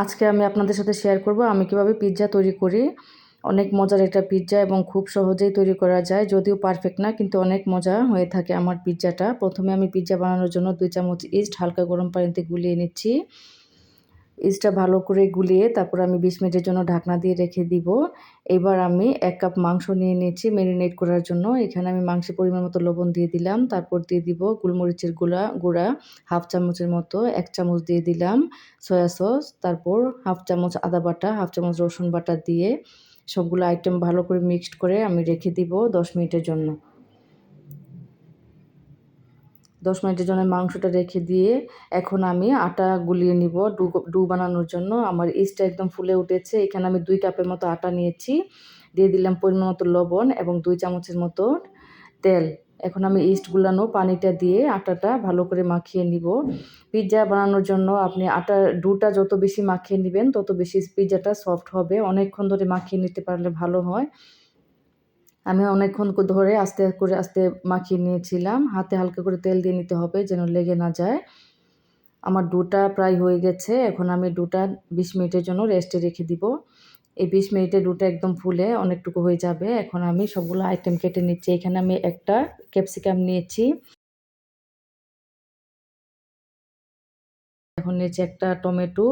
আজকে আমি আপনাদের সাথে শেয়ার করব আমি কিভাবে পিৎজা তৈরি করি। অনেক মজার একটা পিৎজা এবং খুব সহজেই তৈরি করা যায়। যদিও পারফেক্ট না, কিন্তু অনেক মজা হয়ে থাকে আমার পিৎজাটা। প্রথমে আমি পিৎজা বানানোর জন্য 2 চামচ ইস্ট হালকা গরম পানিতে গুলিয়ে নিচ্ছি। ইস্টটা ভালো করে গুলিয়ে তারপর আমি 20 মিনিটের জন্য ঢাকনা দিয়ে রেখে দিব। এবার আমি 1 কাপ মাংস নিয়ে নিয়েছি ম্যারিনেট করার জন্য। এখানে আমি মাংসের পরিমাণ মতো লবণ দিয়ে দিলাম। তারপর দিয়ে দিব গোলমরিচের গুঁড়া হাফ চামচের মতো, 1 চামচ দিয়ে দিলাম সয়া সস, তারপর হাফ চামচ আদা বাটা, হাফ চামচ রসুন বাটা দিয়ে সবগুলো আইটেম ভালো করে মিক্সড করে আমি রেখে দিব 10 মিনিটের জন্য। 10 মিনিটের জন্য মাংসটা রেখে দিয়ে এখন আমি আটা গুলিয়ে নিব ডু বানানোর জন্য। আমার ইস্টটা একদম ফুলে উঠেছে। এখানে আমি 2 কাপের মতো আটা নিয়েছি। দিয়ে দিলাম পরিমাণ মতো লবণ এবং 2 চামচের মতো তেল। এখন আমি ইস্ট গুলানো পানিটা দিয়ে আটাটা ভালো করে মাখিয়ে নিব। পিৎজা বানানোর জন্য আপনি ডুটা যত বেশি মাখিয়ে নেবেন তত বেশি পিৎজাটা সফট হবে। অনেকক্ষণ ধরে মাখিয়ে নিতে পারলে ভালো হয়। আমি অনেকক্ষণ ধরে আস্তে মাখিয়ে নিয়েছিলাম। হাতে হালকা করে তেল দিয়ে নিতে হবে যেন লেগে না যায়। আমার ডোটা প্রায় হয়ে গেছে। এখন আমি ডোটা 20 মিনিটের জন্য রেস্টে রেখে দিব। এই 20 মিনিটে ডোটা একদম ফুলে অনেকটুকু হয়ে যাবে। এখন আমি সবগুলো আইটেম কেটে নিচ্ছি। এখানে আমি একটা ক্যাপসিকাম নিয়েছি। এখন নিয়েছি একটা টমেটো।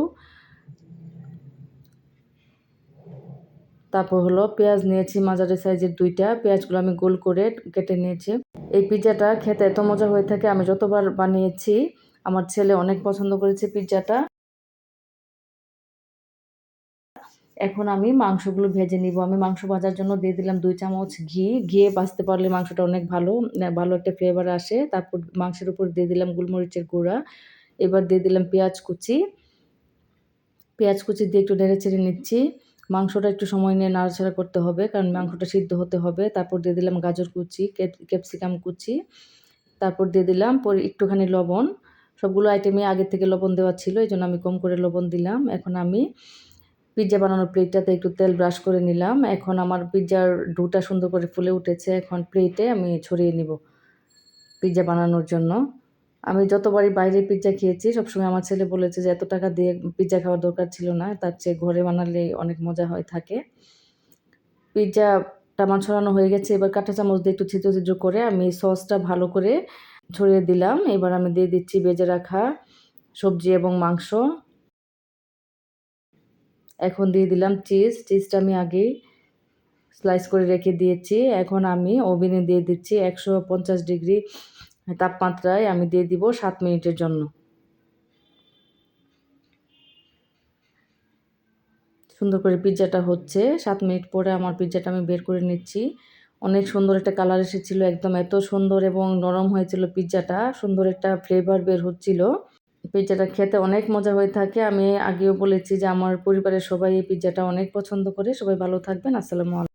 তারপর হলো পেঁয়াজ নিয়েছি মাঝারি সাইজের 2টা। পেঁয়াজগুলো আমি গোল করে কেটে নিয়েছি। এই পিৎজাটা খেতে এত মজা হয়ে থাকে, আমি যতবার বানিয়েছি আমার ছেলে অনেক পছন্দ করেছে পিৎজাটা। এখন আমি মাংসগুলো ভেজে নিব। আমি মাংস ভাজার জন্য দিয়ে দিলাম 2 চামচ ঘি। ঘিয়ে ভাজতে পারলে মাংসটা অনেক ভালো একটা ফ্লেভার আসে। তারপর মাংসের উপর দিয়ে দিলাম গোলমরিচের গুঁড়া। এবার দিয়ে দিলাম পেঁয়াজ কুচি। পেঁয়াজ কুচি দিয়ে একটু নেড়েচেড়ে নিচ্ছি। মাংসটা একটু সময় নিয়ে নাড়াচাড়া করতে হবে, কারণ মাংসটা সিদ্ধ হতে হবে। তারপর দিয়ে দিলাম গাজর কুচি, ক্যাপসিকাম কুচি। তারপর দিয়ে দিলাম একটুখানি লবণ। সবগুলো আইটেমে আগে থেকে লবণ দেওয়া ছিল, এইজন্য আমি কম করে লবণ দিলাম। এখন আমি পিৎজা বানানোর প্লেটটাতে একটু তেল ব্রাশ করে নিলাম। এখন আমার পিৎজার ডোটা সুন্দর করে ফুলে উঠেছে। এখন প্লেটে আমি ছড়িয়ে নিব পিৎজা বানানোর জন্য। আমি যতবারই বাইরে পিৎজা খেয়েছি সবসময় আমার ছেলে বলেছে যে এত টাকা দিয়ে পিৎজা খাওয়ার দরকার ছিল না, তার চেয়ে ঘরে বানালে অনেক মজা হয়ে থাকে। পিৎজাটা আমার ছড়ানো হয়ে গেছে। এবার কাঁটা চামচ দিয়ে একটু ছিদ্র ছিদ্র করে আমি সসটা ভালো করে ছড়িয়ে দিলাম। এবার আমি দিয়ে দিচ্ছি ভেজে রাখা সবজি এবং মাংস। এখন দিয়ে দিলাম চিজটা আমি আগেই স্লাইস করে রেখে দিয়েছি। এখন আমি ওভেনে দিয়ে দিচ্ছি 150 ডিগ্রি তাপমাত্রায় আমি দিয়ে দিব 7 মিনিটের জন্য। সুন্দর করে পিৎজাটা হচ্ছে। 7 মিনিট পরে আমার পিৎজাটা আমি বের করে নিচ্ছি। অনেক সুন্দর একটা কালার এসেছিল, একদম এত সুন্দর এবং নরম হয়েছিল পিৎজাটা। সুন্দর একটা ফ্লেভার বের হচ্ছিল। পিৎজাটা খেতে অনেক মজা হয়ে থাকে। আমি আগেও বলেছি যে আমার পরিবারের সবাই এই পিৎজাটা অনেক পছন্দ করে। সবাই ভালো থাকবেন। আসসালামু আলাইকুম।